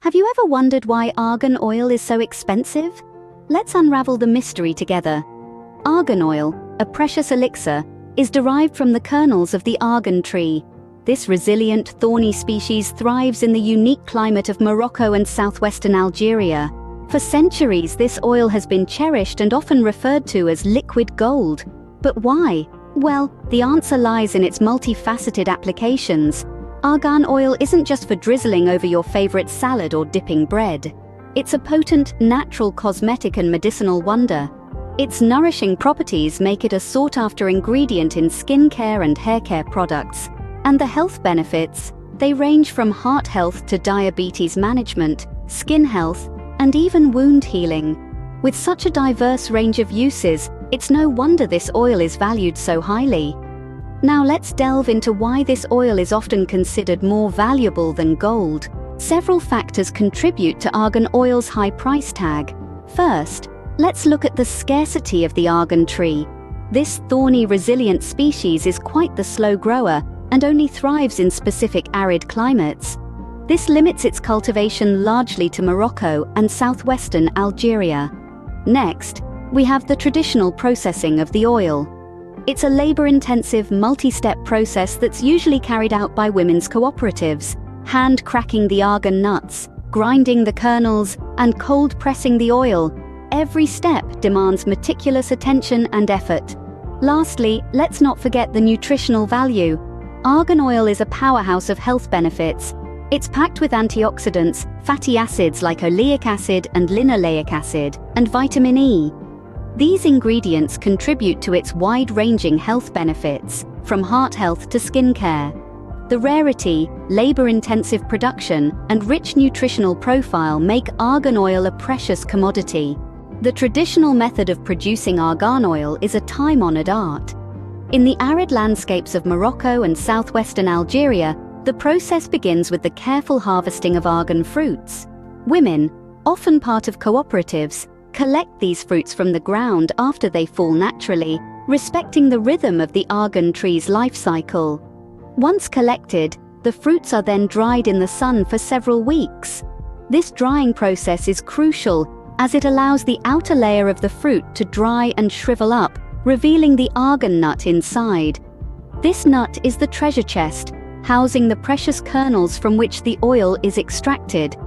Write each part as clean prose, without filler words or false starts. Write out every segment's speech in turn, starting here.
Have you ever wondered why argan oil is so expensive? Let's unravel the mystery together. Argan oil, a precious elixir, is derived from the kernels of the argan tree. This resilient, thorny species thrives in the unique climate of Morocco and southwestern Algeria. For centuries, this oil has been cherished and often referred to as liquid gold. But why? Well, the answer lies in its multifaceted applications. Argan oil isn't just for drizzling over your favorite salad or dipping bread. It's a potent, natural cosmetic and medicinal wonder. Its nourishing properties make it a sought-after ingredient in skincare and haircare products. And the health benefits, they range from heart health to diabetes management, skin health, and even wound healing. With such a diverse range of uses, it's no wonder this oil is valued so highly. Now let's delve into why this oil is often considered more valuable than gold. Several factors contribute to argan oil's high price tag. First, let's look at the scarcity of the argan tree. This thorny, resilient species is quite the slow grower and only thrives in specific arid climates. This limits its cultivation largely to Morocco and southwestern Algeria. Next, we have the traditional processing of the oil. It's a labor-intensive, multi-step process that's usually carried out by women's cooperatives, hand-cracking the argan nuts, grinding the kernels, and cold-pressing the oil. Every step demands meticulous attention and effort. Lastly, let's not forget the nutritional value. Argan oil is a powerhouse of health benefits. It's packed with antioxidants, fatty acids like oleic acid and linoleic acid, and vitamin E. These ingredients contribute to its wide-ranging health benefits, from heart health to skincare. The rarity, labor-intensive production, and rich nutritional profile make argan oil a precious commodity. The traditional method of producing argan oil is a time-honored art. In the arid landscapes of Morocco and southwestern Algeria, the process begins with the careful harvesting of argan fruits. Women, often part of cooperatives, collect these fruits from the ground after they fall naturally, respecting the rhythm of the argan tree's life cycle. Once collected, the fruits are then dried in the sun for several weeks. This drying process is crucial as it allows the outer layer of the fruit to dry and shrivel up, revealing the argan nut inside. This nut is the treasure chest, housing the precious kernels from which the oil is extracted.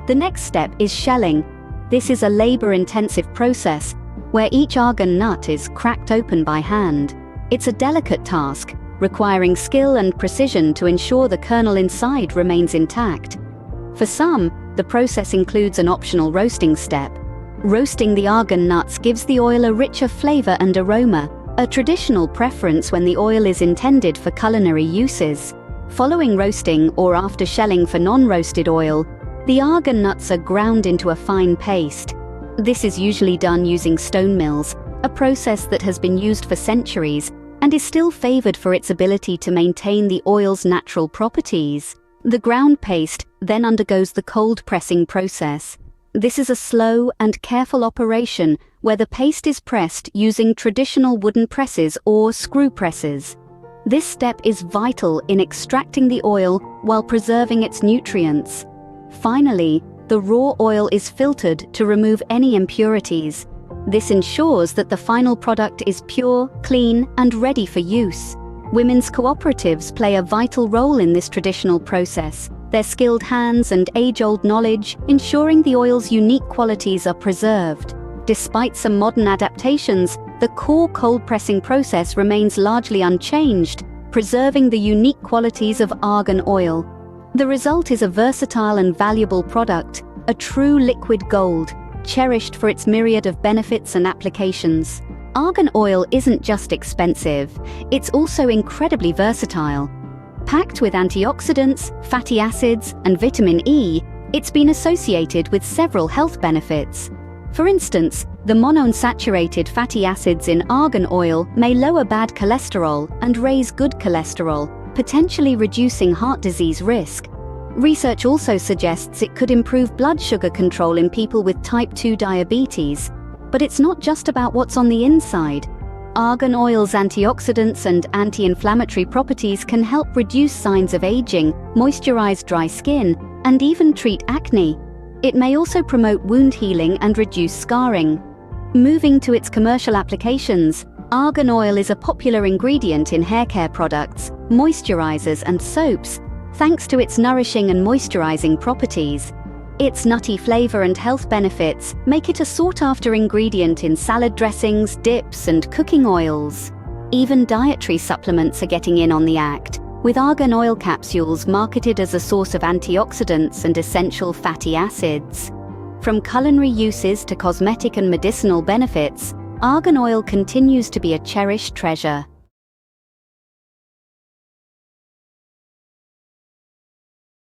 The next step is shelling. This is a labor-intensive process, where each argan nut is cracked open by hand. It's a delicate task, requiring skill and precision to ensure the kernel inside remains intact. For some, the process includes an optional roasting step. Roasting the argan nuts gives the oil a richer flavor and aroma, a traditional preference when the oil is intended for culinary uses. Following roasting or after shelling for non-roasted oil, the argan nuts are ground into a fine paste. This is usually done using stone mills, a process that has been used for centuries and is still favored for its ability to maintain the oil's natural properties. The ground paste then undergoes the cold pressing process. This is a slow and careful operation where the paste is pressed using traditional wooden presses or screw presses. This step is vital in extracting the oil while preserving its nutrients. Finally, the raw oil is filtered to remove any impurities. This ensures that the final product is pure, clean, and ready for use. Women's cooperatives play a vital role in this traditional process, their skilled hands and age-old knowledge ensuring the oil's unique qualities are preserved. Despite some modern adaptations, the core cold pressing process remains largely unchanged, preserving the unique qualities of argan oil. The result is a versatile and valuable product, a true liquid gold, cherished for its myriad of benefits and applications. Argan oil isn't just expensive, it's also incredibly versatile. Packed with antioxidants, fatty acids, and vitamin E, it's been associated with several health benefits. For instance, the monounsaturated fatty acids in argan oil may lower bad cholesterol and raise good cholesterol, potentially reducing heart disease risk. Research also suggests it could improve blood sugar control in people with type 2 diabetes. But it's not just about what's on the inside. Argan oil's antioxidants and anti-inflammatory properties can help reduce signs of aging, moisturize dry skin, and even treat acne. It may also promote wound healing and reduce scarring. Moving to its commercial applications, argan oil is a popular ingredient in hair care products, moisturizers, and soaps, thanks to its nourishing and moisturizing properties. Its nutty flavor and health benefits make it a sought-after ingredient in salad dressings, dips, and cooking oils. Even dietary supplements are getting in on the act, with argan oil capsules marketed as a source of antioxidants and essential fatty acids. From culinary uses to cosmetic and medicinal benefits, argan oil continues to be a cherished treasure.